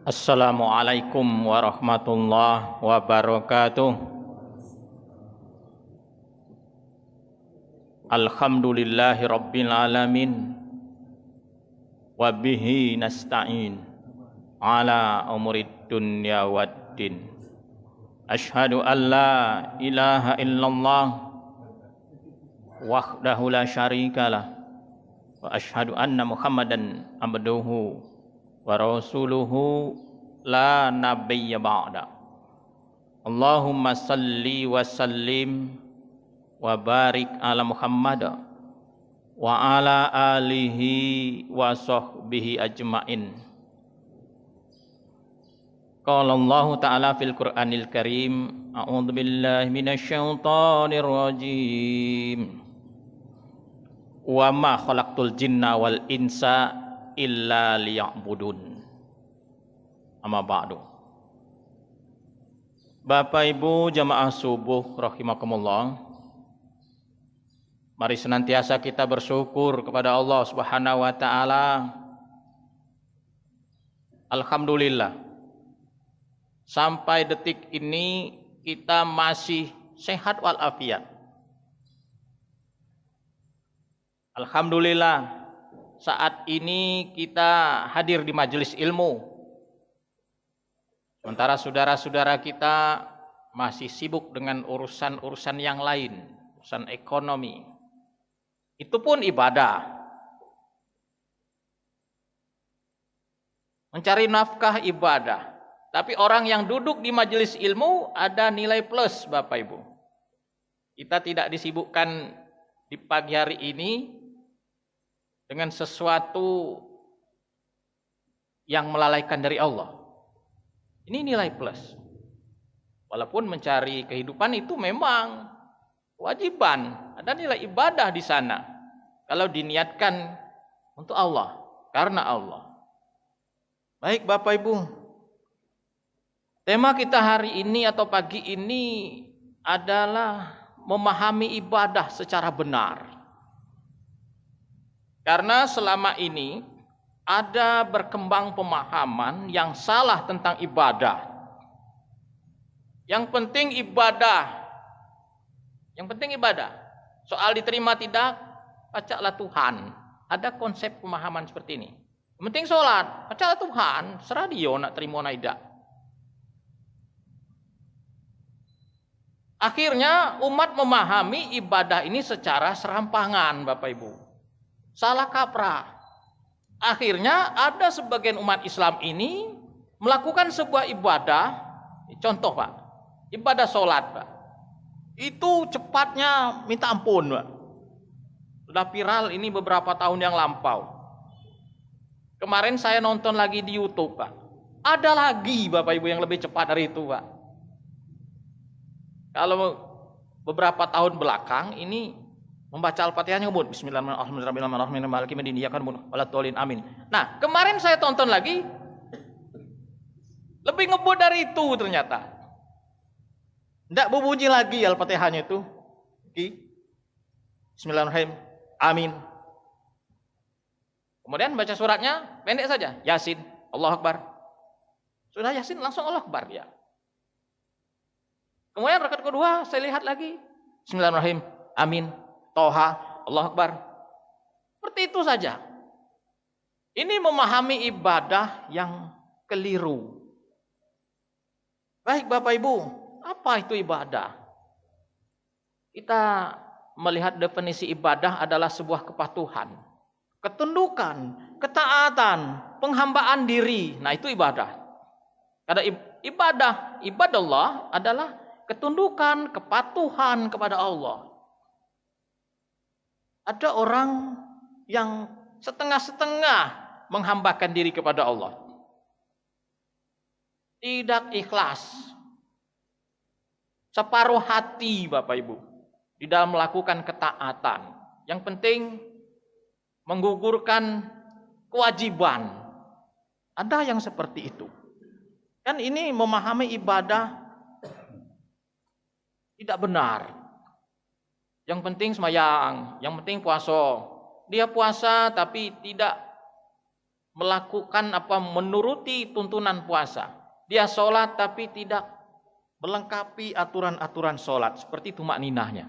Assalamualaikum warahmatullahi wabarakatuh. Alhamdulillahi rabbil alamin. Wabihi nasta'in ala umurid dunya waddin. Ashhadu an la ilaha illallah wahdahu la syarikalah. Wa ashhadu anna muhammadan abduhu wa rasuluhu la nabiyya ba'da. Allahumma salli wa sallim wa barik ala Muhammad wa ala alihi wa sahbihi ajmain. Qala Allah ta'ala fil Qur'anil Karim, a'udzu billahi minasy syaithanir rajim. Wa ma khalaqtul jinna wal insa illa liya'budun. Amma ba'du. Bapak Ibu jamaah subuh rahimakumullah, mari senantiasa kita bersyukur kepada Allah Subhanahu wa taala. Alhamdulillah, sampai detik ini kita masih sehat walafiat. Alhamdulillah, saat ini kita hadir di majelis ilmu, sementara saudara-saudara kita masih sibuk dengan urusan-urusan yang lain, urusan ekonomi. Itu pun ibadah. Mencari nafkah ibadah. Tapi orang yang duduk di majelis ilmu ada nilai plus, Bapak Ibu. Kita tidak disibukkan di pagi hari ini dengan sesuatu yang melalaikan dari Allah. Ini nilai plus. Walaupun mencari kehidupan itu memang kewajiban, ada nilai ibadah di sana. Kalau diniatkan untuk Allah, karena Allah. Baik Bapak Ibu, tema kita hari ini atau pagi ini adalah memahami ibadah secara benar. Karena selama ini ada berkembang pemahaman yang salah tentang ibadah. Yang penting ibadah. Yang penting ibadah. Soal diterima tidak, bacalah Tuhan. Ada konsep pemahaman seperti ini. Yang penting sholat, bacalah Tuhan. Serah dia nak terima nak tidak. Akhirnya umat memahami ibadah ini secara serampangan, Bapak Ibu. Salah kaprah. Akhirnya ada sebagian umat Islam ini melakukan sebuah ibadah. Contoh Pak, ibadah sholat Pak. Itu cepatnya minta ampun Pak. Sudah viral ini beberapa tahun yang lampau. Kemarin saya nonton lagi di YouTube Pak. Ada lagi Bapak Ibu yang lebih cepat dari itu Pak. Kalau beberapa tahun belakang ini membaca Al-Fatihahnya ngebut Bismillahirrahmanirrahim. Amin. Nah, kemarin saya tonton lagi lebih ngebut dari itu ternyata. Tidak berbunyi lagi Al-Fatihahnya itu. Bismillahirrahmanirrahim. Amin. Kemudian baca suratnya pendek saja. Yasin. Allahu Akbar. Sudah Yasin langsung Allahu Akbar ya. Kemudian rakaat kedua saya lihat lagi. Bismillahirrahmanirrahim. Amin. Toha, Allahu Akbar. Seperti itu saja. Ini memahami ibadah yang keliru. Baik Bapak Ibu, apa itu ibadah? Kita melihat definisi ibadah adalah sebuah kepatuhan, ketundukan, ketaatan, penghambaan diri. Nah itu ibadah. Karena ibadah Allah adalah ketundukan, kepatuhan kepada Allah. Ada orang yang setengah-setengah menghambakan diri kepada Allah. Tidak ikhlas. Separuh hati Bapak Ibu. Di dalam melakukan ketaatan. Yang penting menggugurkan kewajiban. Ada yang seperti itu. Kan ini memahami ibadah tidak benar. Yang penting sembahyang, yang penting puasa. Dia puasa tapi tidak melakukan menuruti tuntunan puasa. Dia sholat tapi tidak melengkapi aturan-aturan sholat seperti tumak ninahnya.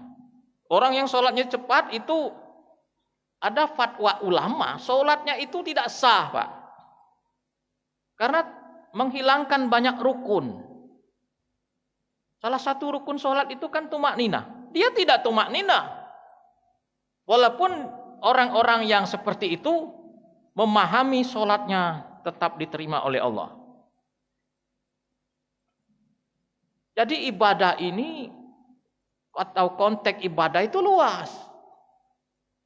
Orang yang sholatnya cepat itu ada fatwa ulama, sholatnya itu tidak sah, Pak. Karena menghilangkan banyak rukun. Salah satu rukun sholat itu kan tumak ninah. Dia tidak tumak ninah. Walaupun orang-orang yang seperti itu memahami sholatnya tetap diterima oleh Allah. Jadi ibadah ini atau konteks ibadah itu luas.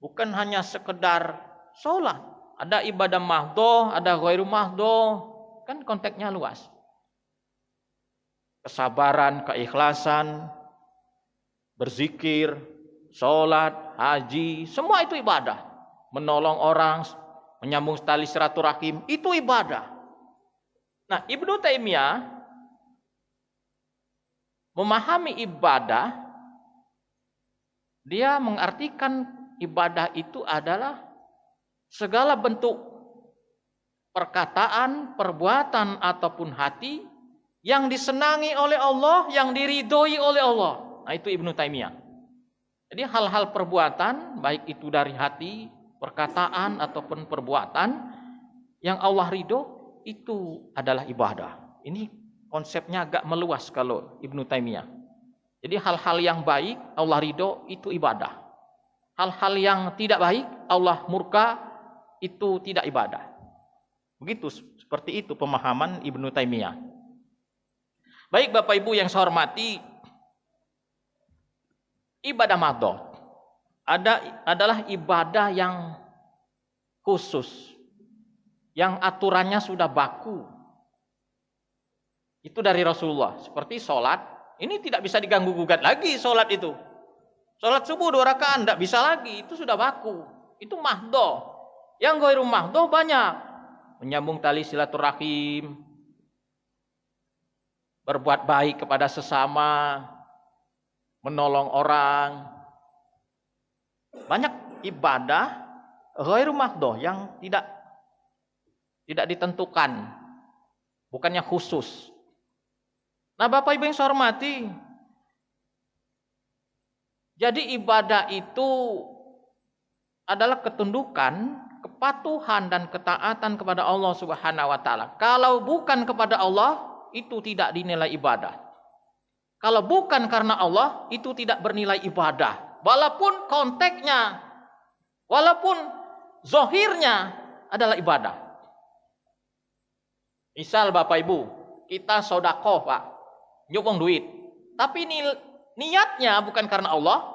Bukan hanya sekedar sholat. Ada ibadah mahdoh, ada ghairu mahdoh. Kan konteksnya luas. Kesabaran, keikhlasan, berzikir, sholat, haji, semua itu ibadah. Menolong orang, menyambung tali silaturahim, itu ibadah. Nah, Ibnu Taimiyah memahami ibadah, dia mengartikan ibadah itu adalah segala bentuk perkataan, perbuatan, ataupun hati yang disenangi oleh Allah, yang diridhoi oleh Allah. Nah, itu Ibnu Taimiyah. Jadi hal-hal perbuatan, baik itu dari hati, perkataan, ataupun perbuatan yang Allah ridho, itu adalah ibadah. Ini konsepnya agak meluas kalau Ibnu Taimiyah. Jadi hal-hal yang baik, Allah ridho, itu ibadah. Hal-hal yang tidak baik, Allah murka, itu tidak ibadah. Begitu, seperti itu pemahaman Ibnu Taimiyah. Baik Bapak Ibu yang saya hormati, ibadah madhah adalah ibadah yang khusus, yang aturannya sudah baku. Itu dari Rasulullah. Seperti sholat, ini tidak bisa diganggu-gugat lagi sholat itu. Sholat subuh 2 rakaat tidak bisa lagi, itu sudah baku. Itu mahdoh. Yang ghairu mahdoh banyak. Menyambung tali silaturahim, berbuat baik kepada sesama, menolong orang. Banyak ibadah ghairu mahdoh yang tidak ditentukan, bukannya khusus. Nah, Bapak Ibu yang saya hormati, jadi ibadah itu adalah ketundukan, kepatuhan dan ketaatan kepada Allah Subhanahu wa taala. Kalau bukan kepada Allah, itu tidak dinilai ibadah. Kalau bukan karena Allah, itu tidak bernilai ibadah. Walaupun konteksnya, walaupun zahirnya adalah ibadah. Misal Bapak Ibu, kita sedekah, Pak, nyumbang duit, tapi niatnya bukan karena Allah,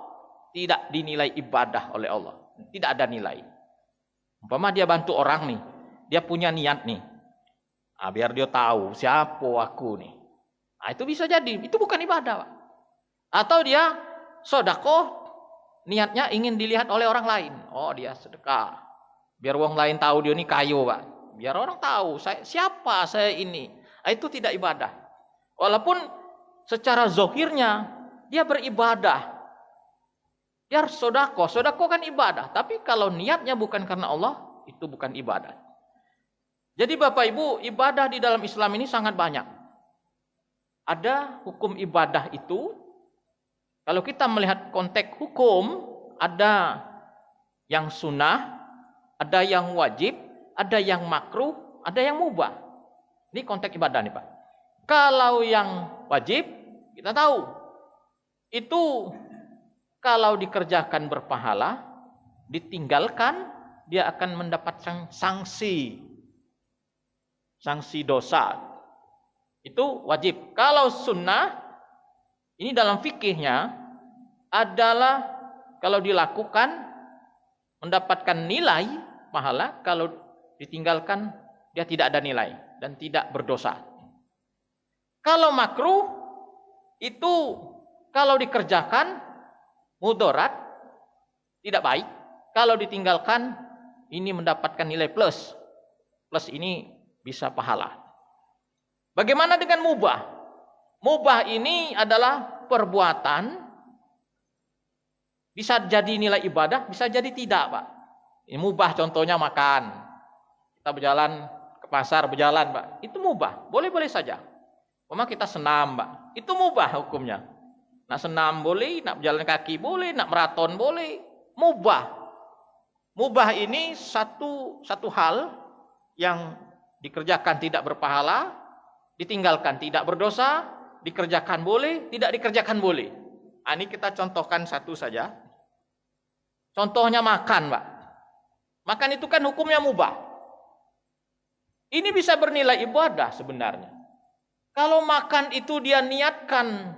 tidak dinilai ibadah oleh Allah. Tidak ada nilai. Umpama dia bantu orang nih, dia punya niat nih, biar dia tahu siapa aku nih. Nah, itu bisa jadi, itu bukan ibadah, Pak. Atau dia sedekah, niatnya ingin dilihat oleh orang lain. Oh, dia sedekah, biar orang lain tahu dia ini kayu, Pak. Biar orang tahu siapa saya ini. Nah, itu tidak ibadah. Walaupun secara zahirnya dia beribadah. Dia sedekah kan ibadah. Tapi kalau niatnya bukan karena Allah, itu bukan ibadah. Jadi Bapak Ibu, ibadah di dalam Islam ini sangat banyak. Ada hukum ibadah itu, kalau kita melihat konteks hukum, ada yang sunnah, ada yang wajib, ada yang makruh, ada yang mubah. Ini konteks ibadah nih, Pak. Kalau yang wajib, kita tahu, itu kalau dikerjakan berpahala, ditinggalkan, dia akan mendapat sanksi dosa. Itu wajib. Kalau sunnah, ini dalam fikihnya adalah kalau dilakukan mendapatkan nilai pahala, kalau ditinggalkan dia tidak ada nilai dan tidak berdosa. Kalau makruh itu kalau dikerjakan mudarat, tidak baik. Kalau ditinggalkan ini mendapatkan nilai plus. Plus ini bisa pahala. Bagaimana dengan mubah? Mubah ini adalah perbuatan, bisa jadi nilai ibadah, bisa jadi tidak, Pak. Ini mubah, contohnya makan. Kita berjalan ke pasar, berjalan, Pak. Itu mubah, boleh-boleh saja. Kita senam, Pak. Itu mubah hukumnya. Nak senam boleh, nak berjalan kaki boleh, nak maraton boleh. Mubah. Mubah ini satu hal yang dikerjakan tidak berpahala, ditinggalkan tidak berdosa, dikerjakan boleh, tidak dikerjakan boleh. Ini kita contohkan satu saja. Contohnya makan, Pak. Makan itu kan hukumnya mubah. Ini bisa bernilai ibadah sebenarnya. Kalau makan itu dia niatkan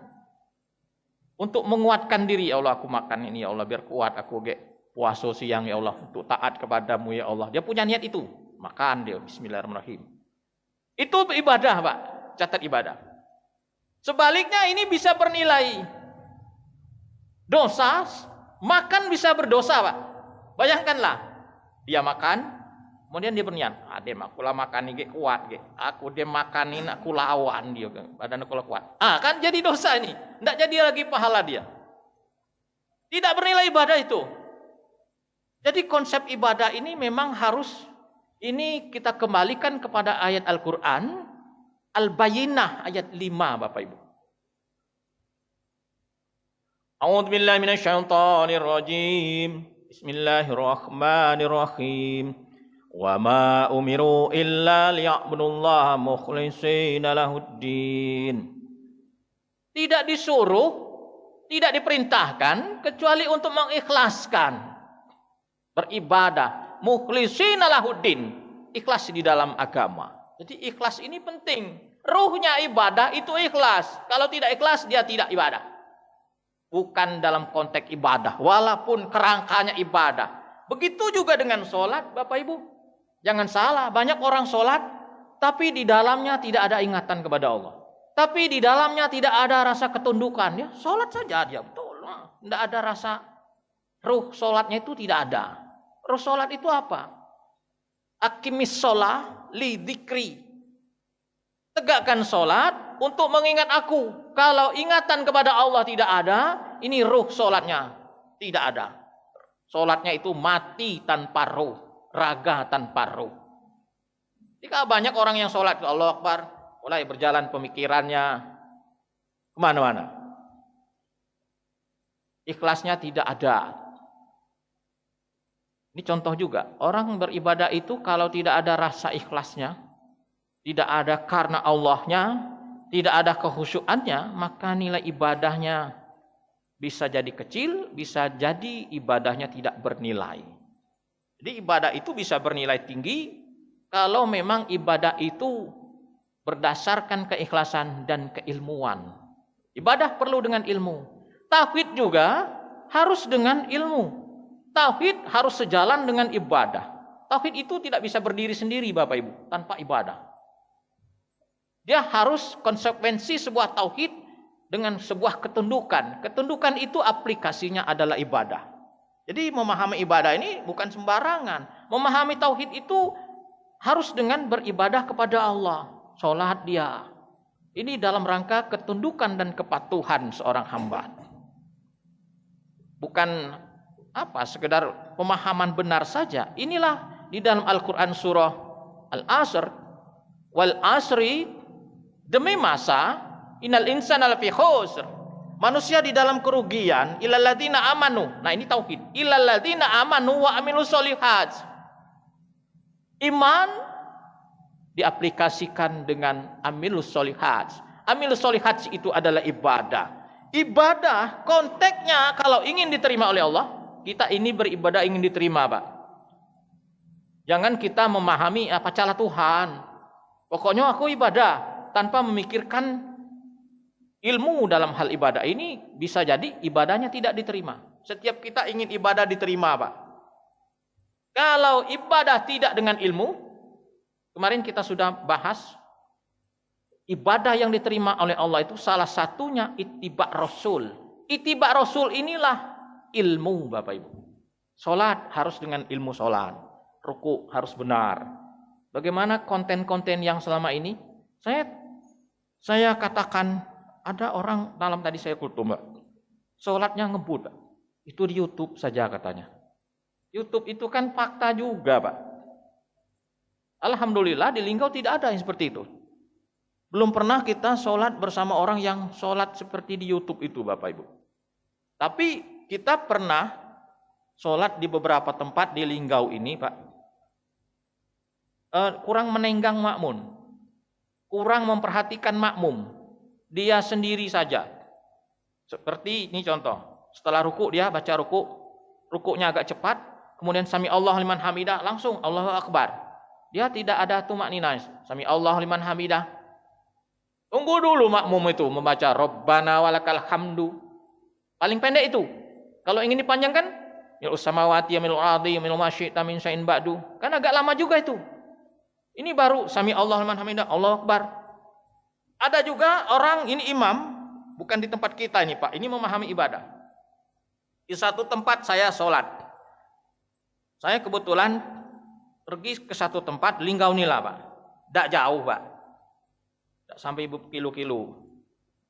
untuk menguatkan diri, ya Allah aku makan ini ya Allah biar kuat aku puasa siang ya Allah untuk taat kepadamu ya Allah. Dia punya niat itu, makan dia bismillahirrahmanirrahim. Itu ibadah, Pak. Catat ibadah. Sebaliknya ini bisa bernilai dosa, makan bisa berdosa, Pak. Bayangkanlah, dia makan, kemudian dia berniat, dem aku lah makan ini kuat, aku dia makanin aku lawan dia, badan aku lah kuat. Kan jadi dosa ini, tidak jadi lagi pahala dia. Tidak bernilai ibadah itu. Jadi konsep ibadah ini memang harus ini kita kembalikan kepada ayat Al-Quran, Al-Bayyinah ayat 5, Bapak Ibu. A'udzu billahi minasyaitonir rajim. Bismillahirrahmanirrahim. Wa ma umiru illa liya'budullaha mukhlishina lahuddin. Tidak disuruh, tidak diperintahkan kecuali untuk mengikhlaskan beribadah, mukhlishina lahuddin, ikhlas di dalam agama. Jadi ikhlas ini penting. Ruhnya ibadah itu ikhlas. Kalau tidak ikhlas dia tidak ibadah. Bukan dalam konteks ibadah, walaupun kerangkanya ibadah. Begitu juga dengan sholat, Bapak Ibu. Jangan salah, banyak orang sholat, tapi di dalamnya tidak ada ingatan kepada Allah. Tapi di dalamnya tidak ada rasa ketundukan. Ya, sholat saja dia, betul. Tidak ada rasa, ruh sholatnya itu tidak ada. Ruh sholat itu apa? Aqimis sholah li dzikri. Tegakkan sholat untuk mengingat aku. Kalau ingatan kepada Allah tidak ada, ini ruh sholatnya tidak ada. Sholatnya itu mati tanpa ruh. Raga tanpa ruh. Jika banyak orang yang sholat ke Allah Akbar, mulai berjalan pemikirannya kemana-mana. Ikhlasnya tidak ada. Ini contoh juga, orang beribadah itu kalau tidak ada rasa ikhlasnya, tidak ada karena Allahnya, tidak ada kehusyuannya, maka nilai ibadahnya bisa jadi kecil, bisa jadi ibadahnya tidak bernilai. Jadi ibadah itu bisa bernilai tinggi kalau memang ibadah itu berdasarkan keikhlasan dan keilmuan. Ibadah perlu dengan ilmu. Tauhid juga harus dengan ilmu. Tauhid harus sejalan dengan ibadah. Tauhid itu tidak bisa berdiri sendiri, Bapak Ibu, tanpa ibadah. Dia harus konsekuensi sebuah tauhid dengan sebuah ketundukan. Ketundukan itu aplikasinya adalah ibadah. Jadi memahami ibadah ini bukan sembarangan. Memahami tauhid itu harus dengan beribadah kepada Allah. Sholat dia. Ini dalam rangka ketundukan dan kepatuhan seorang hamba. Bukan sekedar pemahaman benar saja. Inilah di dalam Al-Quran surah Al-Asr. Wal asri, demi masa, innal insana lafi khusr. Manusia di dalam kerugian, illal ladzina amanu. Nah, ini tauhid. Illal ladzina amanu wa amilus sholihat. Iman diaplikasikan dengan amilus sholihat. Amilus sholihat itu adalah ibadah. Ibadah konteksnya kalau ingin diterima oleh Allah, kita ini beribadah ingin diterima, Pak. Jangan kita memahami apa cara Tuhan. Pokoknya aku ibadah tanpa memikirkan ilmu dalam hal ibadah ini, bisa jadi ibadahnya tidak diterima. Setiap kita ingin ibadah diterima, Pak. Kalau ibadah tidak dengan ilmu, kemarin kita sudah bahas, ibadah yang diterima oleh Allah itu salah satunya ittiba Rasul. Ittiba Rasul inilah ilmu, Bapak Ibu. Salat harus dengan ilmu salat. Ruku harus benar. Bagaimana konten-konten yang selama ini saya katakan, ada orang dalam tadi saya kultum, Mbak. Sholatnya ngebut, Pak. Itu di YouTube saja katanya. YouTube itu kan fakta juga, Pak. Alhamdulillah di Linggau tidak ada yang seperti itu. Belum pernah kita sholat bersama orang yang sholat seperti di YouTube itu Bapak Ibu. Tapi kita pernah sholat di beberapa tempat di Linggau ini Pak. Kurang menenggang makmum. Kurang memperhatikan makmum. Dia sendiri saja. Seperti ini contoh. Setelah ruku dia baca ruku. Rukuknya agak cepat. Kemudian sami Allah liman hamidah. Langsung Allahu Akbar. Dia tidak ada tumakninah. Sami Allah liman hamidah. Tunggu dulu makmum itu membaca Rabbana walakal hamdu. Paling pendek itu. Kalau ingin dipanjangkan, mil'us samawati mil'ul ardi mil'u ma syi'ta min syai'in ba'du. Kan agak lama juga itu. Ini baru sami Allah liman hamidah, Allahu Akbar. Ada juga orang ini imam, bukan di tempat kita ini Pak. Ini memahami ibadah. Di satu tempat saya sholat. Saya kebetulan pergi ke satu tempat Linggau Nila Pak. Tidak jauh Pak. Tidak sampai kilo-kilo.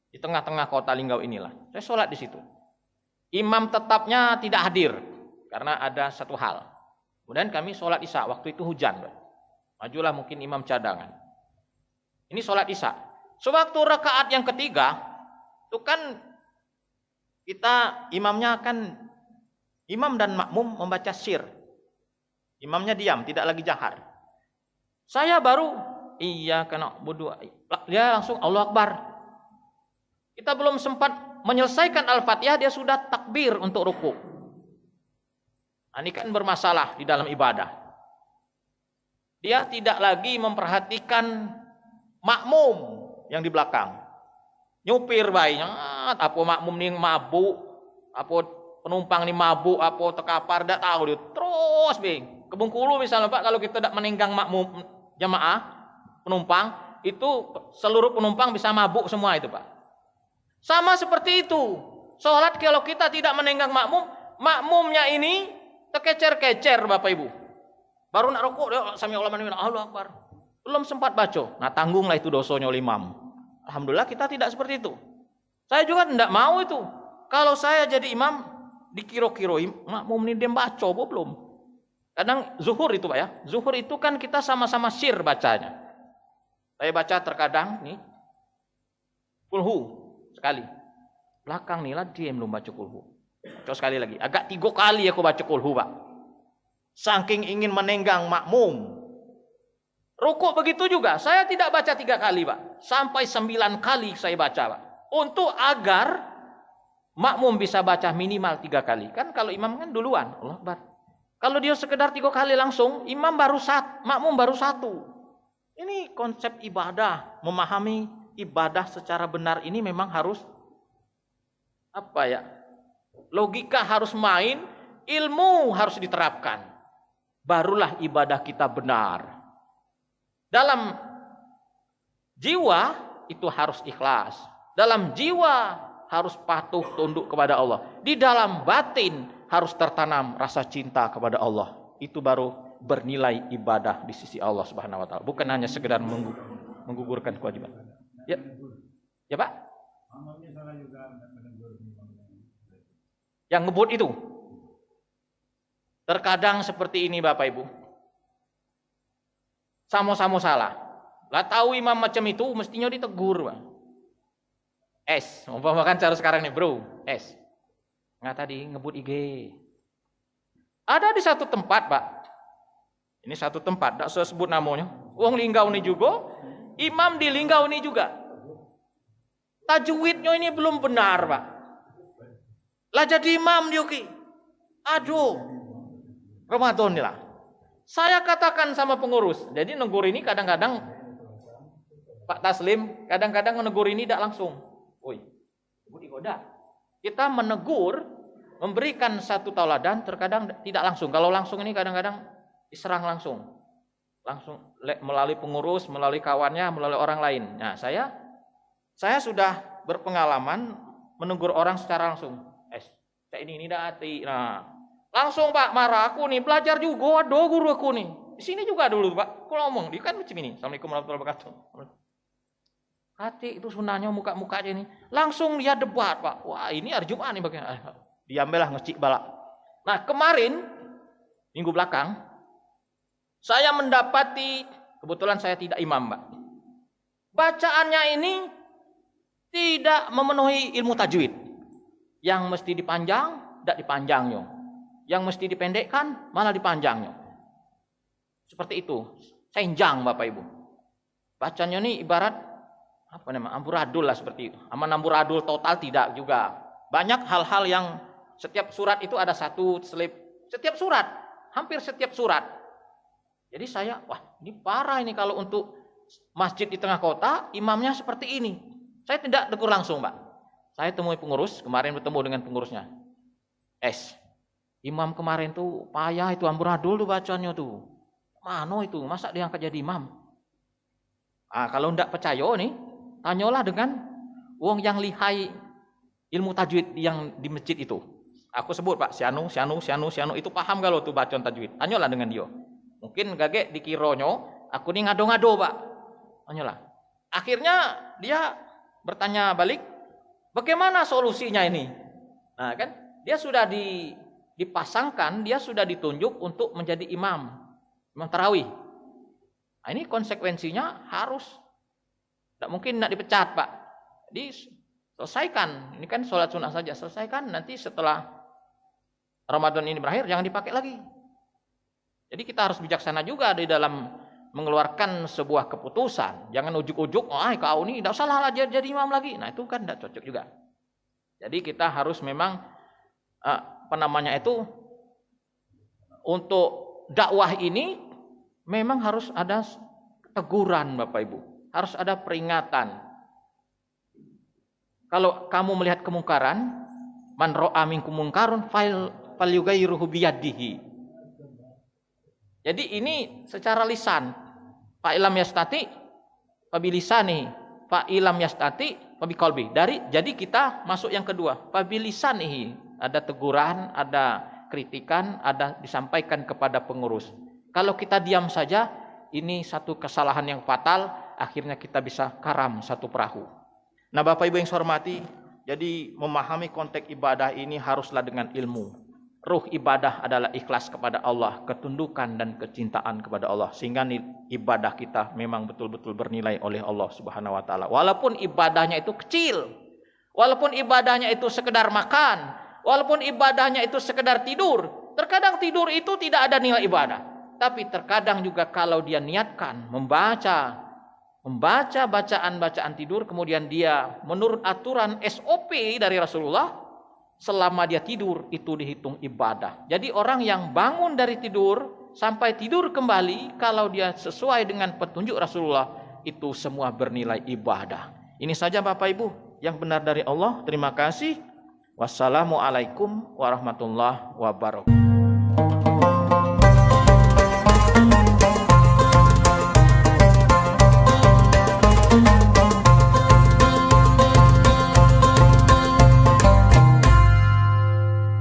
Di tengah-tengah kota Linggau inilah. Saya sholat di situ. Imam tetapnya tidak hadir. Karena ada satu hal. Kemudian kami sholat isya. Waktu itu hujan Pak. Majulah mungkin imam cadangan. Ini sholat isya. Sewaktu rakaat yang ketiga. Itu kan kita imamnya kan. Imam dan makmum membaca sir. Imamnya diam, tidak lagi jahar. Saya baru, iya kena bodoh. Dia langsung Allahu Akbar. Kita belum sempat menyelesaikan Al-Fatihah, dia sudah takbir untuk ruku. Nah, ini kan bermasalah di dalam ibadah. Dia tidak lagi memperhatikan makmum yang di belakang. Nyupir bayinya, apa makmum ini mabuk, apa penumpang ini mabuk, apa terkapar, tidak tahu dia. Terus bing. Ke Bengkulu misalnya Pak, kalau kita tidak menenggang makmum jamaah penumpang, itu seluruh penumpang bisa mabuk semua itu Pak. Sama seperti itu. Sholat kalau kita tidak menenggang makmum, makmumnya ini terkecer-kecer Bapak Ibu. Baru nak rukuk dia sami Allah liman Allahu Akbar. Belum sempat baca. Nah, tanggunglah itu dosanya oleh imam. Alhamdulillah kita tidak seperti itu. Saya juga tidak mau itu. Kalau saya jadi imam dikira-kira makmum ini dia baca apa belum? Kadang zuhur itu Pak ya. Zuhur itu kan kita sama-sama sir bacanya. Saya baca terkadang nih kulhu sekali. Belakang nih lah dia belum baca kulhu. Baca sekali lagi. Agak 3 kali aku baca kulhu Pak. Saking ingin menenggang makmum. Rukuk begitu juga. Saya tidak baca 3 kali Pak. Sampai 9 kali saya baca Pak. Untuk agar makmum bisa baca minimal 3 kali. Kan kalau imam kan duluan. Allah Akbar. Kalau dia sekedar 3 kali langsung, imam baru makmum baru 1. Ini konsep ibadah, memahami ibadah secara benar ini memang harus apa ya? Logika harus main, ilmu harus diterapkan. Barulah ibadah kita benar. Dalam jiwa itu harus ikhlas. Dalam jiwa harus patuh tunduk kepada Allah. Di dalam batin harus tertanam rasa cinta kepada Allah. Itu baru bernilai ibadah di sisi Allah Subhanahu wa taala. Bukan hanya sekedar menggugurkan kewajiban. Ya. Ya, Pak? Yang ngebut itu. Terkadang seperti ini Bapak Ibu. Sama-sama salah. Lah tahu imam macam itu mestinya ditegur, Pak. Umpamakan cara sekarang nih, Bro. Nggak tadi ngebut IG. Ada di satu tempat, Pak. Ini satu tempat, tak usah sebut namanya. Wong Linggau ini juga, imam di Linggau ini juga. Tajwidnya ini belum benar, Pak. Lah jadi imam dia ki. Aduh. Ramadan lah. Saya katakan sama pengurus. Jadi negur ini kadang-kadang Pak Taslim, kadang-kadang menegur ini tidak langsung. Woi, ibu digoda. Kita menegur, memberikan satu tauladan, terkadang tidak langsung. Kalau langsung ini kadang-kadang diserang langsung. Langsung melalui pengurus, melalui kawannya, melalui orang lain. Nah, saya sudah berpengalaman menegur orang secara langsung. Saya ini tidak hati. Nah, langsung Pak marah aku nih, belajar juga, ada guru aku nih. Di sini juga dulu Pak, aku ngomong, dia kan macam ini. Assalamualaikum warahmatullahi wabarakatuh. Hati itu sunahnya muka-muka aja ini. Langsung dia debat Pak. Wah ini hari Jumat nih bagaimana. Diambillah ngecik balak. Nah kemarin, minggu belakang, saya mendapati Kebetulan saya tidak imam, Mbak. Bacaannya ini tidak memenuhi ilmu tajwid. Yang mesti dipanjang, tidak dipanjangnya. Yang mesti dipendekkan, malah dipanjangnya. Seperti itu. Senjang, Bapak Ibu. Bacanya ini ibarat amburadul lah seperti itu. Amburadul total tidak juga. Banyak hal-hal yang setiap surat itu ada satu selip. Setiap surat, hampir setiap surat. Jadi saya, wah ini parah ini kalau untuk masjid di tengah kota, imamnya seperti ini. Saya tidak tegur langsung, Pak. Saya temui pengurus, kemarin bertemu dengan pengurusnya. Imam kemarin tuh payah itu amburadul tuh bacanya tuh. Mana itu, masa dia angkat jadi imam? Kalau tidak percaya nih, tanyalah dengan wong yang lihai ilmu tajwid yang di masjid itu. Aku sebut Pak, sianu itu paham kalau tuh bacaan tajwid. Tanyalah dengan dia. Mungkin gage dikironyo, aku ini ngado-ngado Pak. Tanyalah. Akhirnya dia bertanya balik, bagaimana solusinya ini? Nah kan, dia sudah dipasangkan, dia sudah ditunjuk untuk menjadi imam tarawih. Nah, ini konsekuensinya harus, tidak mungkin tidak dipecat Pak. Jadi selesaikan, ini kan sholat sunnah saja, selesaikan nanti setelah Ramadan ini berakhir, jangan dipakai lagi. Jadi kita harus bijaksana juga di dalam mengeluarkan sebuah keputusan. Jangan ujuk-ujuk, kau ini tidak salah jadi imam lagi. Nah itu kan tidak cocok juga. Jadi kita harus memang untuk dakwah ini memang harus ada teguran Bapak Ibu. Harus ada peringatan. Kalau kamu melihat kemungkaran, man ra'a minkum munkarun falyughayyirhu biyadihi. Jadi ini secara lisan. Fa ilam yastati fa bilisani, fa ilam yastati fa biqalbi. Jadi kita masuk yang kedua, fa bilisanihi. Ada teguran, ada kritikan, ada disampaikan kepada pengurus. Kalau kita diam saja, ini satu kesalahan yang fatal, akhirnya kita bisa karam satu perahu. Nah Bapak Ibu yang saya hormati, jadi memahami konteks ibadah ini haruslah dengan ilmu. Ruh ibadah adalah ikhlas kepada Allah, ketundukan dan kecintaan kepada Allah, sehingga ibadah kita memang betul-betul bernilai oleh Allah Subhanahu wa taala. Walaupun ibadahnya itu kecil, walaupun ibadahnya itu sekedar makan, walaupun ibadahnya itu sekedar tidur. Terkadang tidur itu tidak ada nilai ibadah, tapi terkadang juga kalau dia niatkan membaca bacaan tidur, kemudian dia menurut aturan SOP dari Rasulullah, selama dia tidur itu dihitung ibadah. Jadi orang yang bangun dari tidur sampai tidur kembali, kalau dia sesuai dengan petunjuk Rasulullah, itu semua bernilai ibadah. Ini saja Bapak Ibu yang benar dari Allah. Terima kasih. Wassalamualaikum warahmatullahi wabarakatuh.